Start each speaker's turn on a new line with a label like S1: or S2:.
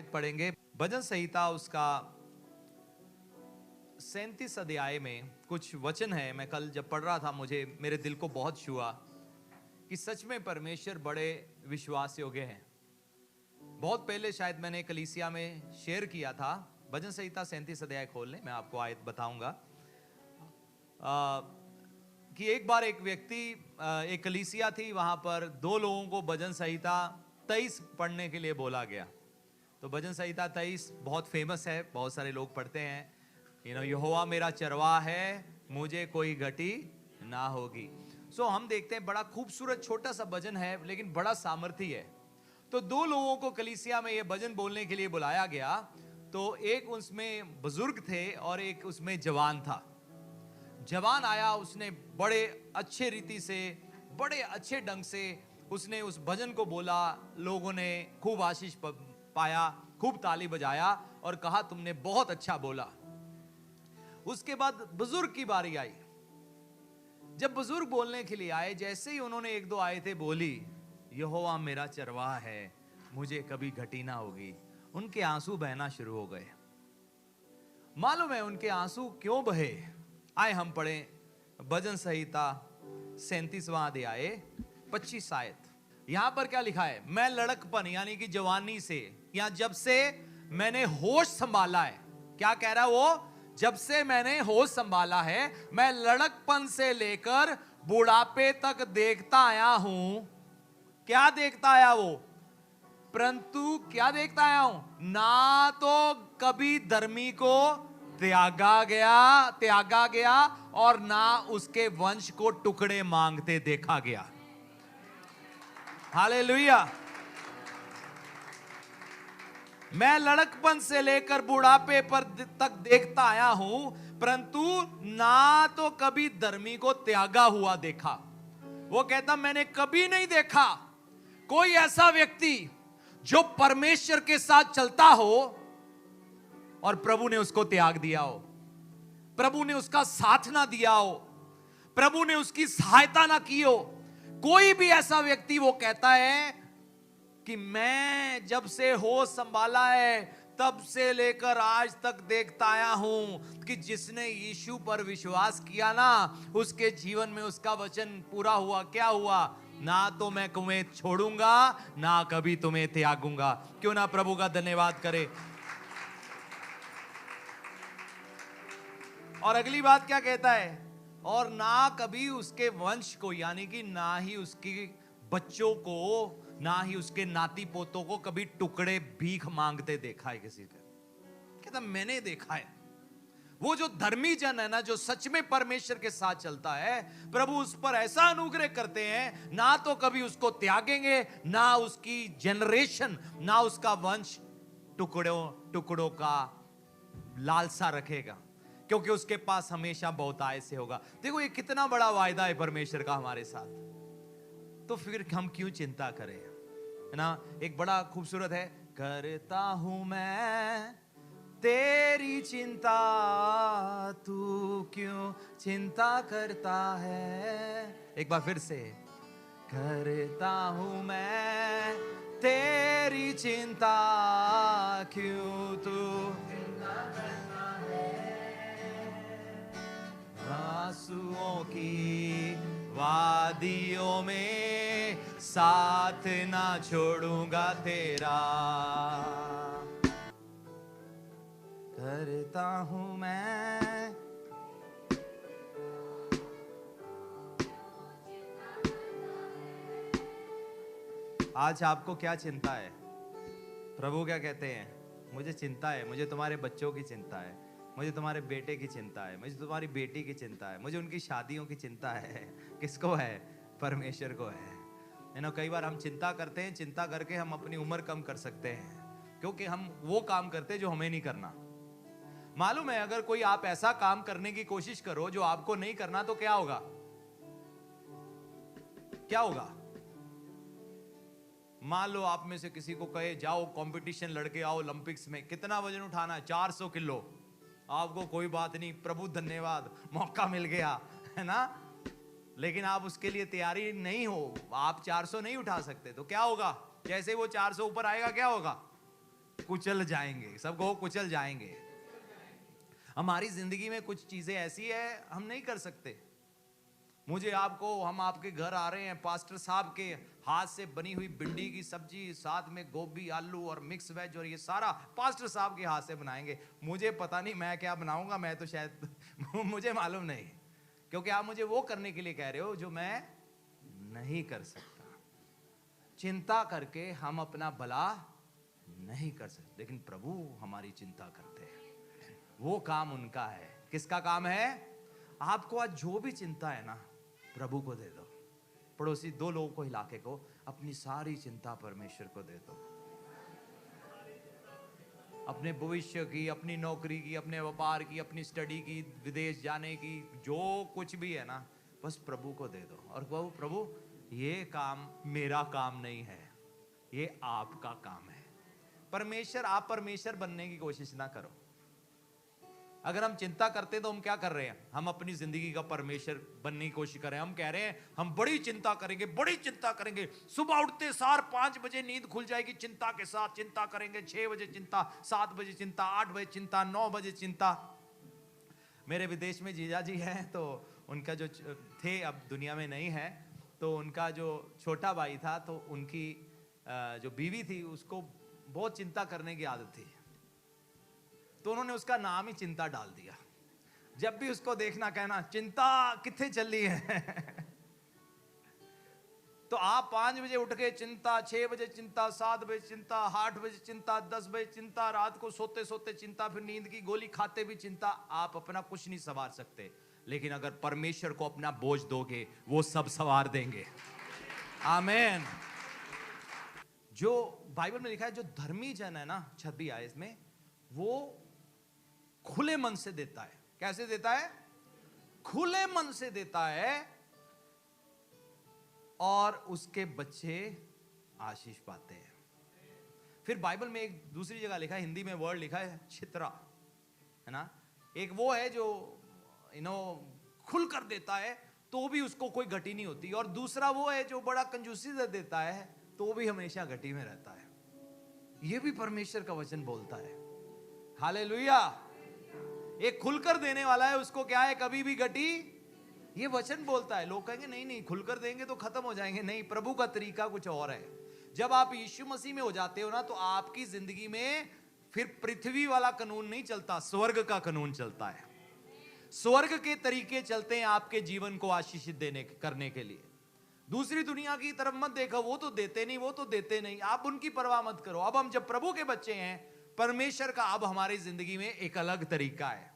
S1: आयत पढ़ेंगे। भजन संहिता उसका 37 अध्याय में कुछ वचन है। मैं कल जब पढ़ रहा था मुझे मेरे दिल को बहुत छुआ कि सच में परमेश्वर बड़े विश्वास योग्य हैं। बहुत पहले शायद मैंने कलीसिया में शेयर किया था। भजन संहिता 37 अध्याय खोल लें, मैं आपको आयत बताऊंगा कि एक बार एक व्यक्ति, एक कलीसिया थी, वहां पर दो लोगों को भजन संहिता 23 पढ़ने के लिए बोला गया। तो भजन संहिता 23 बहुत फेमस है, बहुत सारे लोग पढ़ते हैं। यहोवा मेरा चरवाहा है, मुझे कोई घटी ना होगी। सो हम देखते हैं बड़ा खूबसूरत छोटा सा भजन है, लेकिन बड़ा सामर्थी है। तो दो लोगों को कलीसिया में यह भजन बोलने के लिए बुलाया गया। तो एक उसमें बुजुर्ग थे और एक उसमें जवान था। जवान आया, उसने बड़े अच्छे रीति से, बड़े अच्छे ढंग से उसने उस भजन को बोला। लोगों ने खूब आशीष पाया, खूब ताली बजाया और कहा तुमने बहुत अच्छा बोला। उसके बाद बुजुर्ग की बारी आई। जब बुजुर्ग बोलने के लिए आए, जैसे ही उन्होंने एक दो आयतें बोली, यहोवा मेरा चरवाहा है, मुझे कभी घटी ना होगी, उनके आंसू बहना शुरू हो गए। मालूम है उनके आंसू क्यों बहे? आए हम पढ़ें भजन संहिता 37वां अध्याय 25 आयत। यहां पर क्या लिखा है? मैं लड़कपन यानी कि जवानी से, या जब से मैंने होश संभाला है। क्या कह रहा है वो? जब से मैंने होश संभाला है, मैं लड़कपन से लेकर बुढ़ापे तक देखता आया हूं। क्या देखता आया वो? परंतु क्या देखता आया हूं? ना तो कभी धर्मी को त्यागा गया और ना उसके वंश को टुकड़े मांगते देखा गया। हालेलुया। मैं लड़कपन से लेकर बुढ़ापे पर तक देखता आया हूं, परंतु ना तो कभी धर्मी को त्यागा हुआ देखा। वो कहता मैंने कभी नहीं देखा कोई ऐसा व्यक्ति जो परमेश्वर के साथ चलता हो और प्रभु ने उसको त्याग दिया हो, प्रभु ने उसका साथ ना दिया हो, प्रभु ने उसकी सहायता ना की हो। कोई भी ऐसा व्यक्ति वो कहता है कि मैं जब से होश संभाला है तब से लेकर आज तक देखता आया हूं कि जिसने यीशु पर विश्वास किया ना, उसके जीवन में उसका वचन पूरा हुआ। क्या हुआ? ना तो मैं तुम्हें छोड़ूंगा, ना कभी तुम्हें त्यागूंगा। क्यों ना प्रभु का धन्यवाद करे। और अगली बात क्या कहता है? और ना कभी उसके वंश को, यानी कि ना ही उसके बच्चों को, ना ही उसके नाती पोतों को कभी टुकड़े भीख मांगते देखा है किसी का। कहता मैंने देखा है। वो जो धर्मी जन है ना, जो सच में परमेश्वर के साथ चलता है, प्रभु उस पर ऐसा अनुग्रह करते हैं, ना तो कभी उसको त्यागेंगे, ना उसकी जनरेशन, ना उसका वंश टुकड़ों का लालसा रखेगा, क्योंकि उसके पास हमेशा बहुतायत से होगा। देखो ये कितना बड़ा वायदा है परमेश्वर का हमारे साथ। तो फिर हम क्यों चिंता करें, है ना? एक बड़ा खूबसूरत है, करता हूं मैं तेरी चिंता, तू क्यों चिंता करता है। एक बार फिर से, करता हूं मैं तेरी चिंता, क्यों तू चिंता करता है। आंसुओं की वादियों में साथ ना छोड़ूंगा तेरा, करता हूं मैं। आज आपको क्या चिंता है? प्रभु क्या कहते हैं? मुझे चिंता है, मुझे तुम्हारे बच्चों की चिंता है, मुझे तुम्हारे बेटे की चिंता है, मुझे तुम्हारी बेटी की चिंता है, मुझे उनकी शादियों की चिंता है। किसको है? परमेश्वर को है। कई बार हम चिंता करते हैं, चिंता करके हम अपनी उम्र कम कर सकते हैं, क्योंकि हम वो काम करते हैं जो हमें नहीं करना। मालूम है अगर कोई आप ऐसा काम करने की कोशिश करो जो आपको नहीं करना, तो क्या होगा? क्या होगा? मान लो आप में से किसी को कहे जाओ कंपटीशन लड़के आओ ओलंपिक्स में, कितना वजन उठाना है? 400 किलो। आपको कोई बात नहीं, प्रभु धन्यवाद, मौका मिल गया, है ना? लेकिन आप उसके लिए तैयारी नहीं हो, आप 400 नहीं उठा सकते, तो क्या होगा? जैसे वो 400 ऊपर आएगा क्या होगा? कुचल जाएंगे, सब कहो कुचल जाएंगे। हमारी जिंदगी में कुछ चीजें ऐसी है हम नहीं कर सकते। मुझे आपको, हम आपके घर आ रहे हैं, पास्टर साहब के हाथ से बनी हुई भिंडी की सब्जी, साथ में गोभी, आलू और मिक्स वेज, और ये सारा पास्टर साहब के हाथ से बनाएंगे। मुझे पता नहीं मैं क्या बनाऊंगा, मैं तो शायद मुझे मालूम नहीं, क्योंकि आप मुझे वो करने के लिए कह रहे हो जो मैं नहीं कर सकता। चिंता करके हम अपना भला नहीं कर सकते, लेकिन प्रभु हमारी चिंता करते हैं। वो काम उनका है। किसका काम है? आपको आज जो भी चिंता है ना, प्रभु को दे दो। पड़ोसी दो लोगों को हिला के को, अपनी सारी चिंता परमेश्वर को दे दो। अपने भविष्य की, अपनी नौकरी की, अपने व्यापार की, अपनी स्टडी की, विदेश जाने की, जो कुछ भी है ना, बस प्रभु को दे दो। और कहो प्रभु ये काम मेरा काम नहीं है, ये आपका काम है। परमेश्वर, आप परमेश्वर बनने की कोशिश ना करो। अगर हम चिंता करते तो हम क्या कर रहे हैं? हम अपनी जिंदगी का परमेश्वर बनने की कोशिश कर रहे हैं। हम कह रहे हैं हम बड़ी चिंता करेंगे, बड़ी चिंता करेंगे। सुबह उठते सार 5 बजे नींद खुल जाएगी, चिंता के साथ चिंता करेंगे। 6 बजे चिंता, 7 बजे चिंता, 8 बजे चिंता, 9 बजे चिंता। मेरे विदेश में जीजा जी हैं, तो उनका जो थे, अब दुनिया में नहीं है, तो उनका जो छोटा भाई था, तो उनकी जो बीवी थी उसको बहुत चिंता करने की आदत थी, तो उन्होंने उसका नाम ही चिंता डाल दिया। जब भी उसको देखना कहना चिंता किथे चली है। तो आप 5 बजे उठ के चिंता, 6 बजे चिंता, 7 बजे चिंता, 8 बजे चिंता, 10 बजे चिंता, रात को सोते सोते चिंता, फिर नींद की गोली खाते भी चिंता। आप अपना कुछ नहीं संवार सकते, लेकिन अगर परमेश्वर को अपना बोझ दोगे वो सब संवार देंगे। आमीन। जो बाइबल में लिखा है, जो धर्मी जन है ना, 26 आयत में, वो खुले मन से देता है। कैसे देता है? खुले मन से देता है, और उसके बच्चे आशीष पाते हैं। फिर बाइबल में एक दूसरी जगह लिखा है, हिंदी में वर्ड लिखा है छितरा, है ना। एक वो है जो खुल कर देता है तो भी उसको कोई घटी नहीं होती, और दूसरा वो है जो बड़ा कंजूसी से देता है तो भी हमेशा घटी में रहता है। ये भी परमेश्वर का वचन बोलता है। हालेलुया। एक खुलकर देने वाला है, उसको क्या है, कभी भी घटी, ये वचन बोलता है। लोग कहेंगे नहीं नहीं, खुलकर देंगे तो खत्म हो जाएंगे। नहीं, प्रभु का तरीका कुछ और है। जब आप यीशु मसीह में हो जाते हो ना, तो आपकी जिंदगी में फिर पृथ्वी वाला कानून नहीं चलता, स्वर्ग का कानून चलता है। स्वर्ग के तरीके चलते हैं आपके जीवन को आशीषित देने करने के लिए। दूसरी दुनिया की तरफ मत देखो, वो तो देते नहीं, वो तो देते नहीं, आप उनकी परवाह मत करो। अब हम जब प्रभु के बच्चे हैं, परमेश्वर का अब हमारी जिंदगी में एक अलग तरीका है।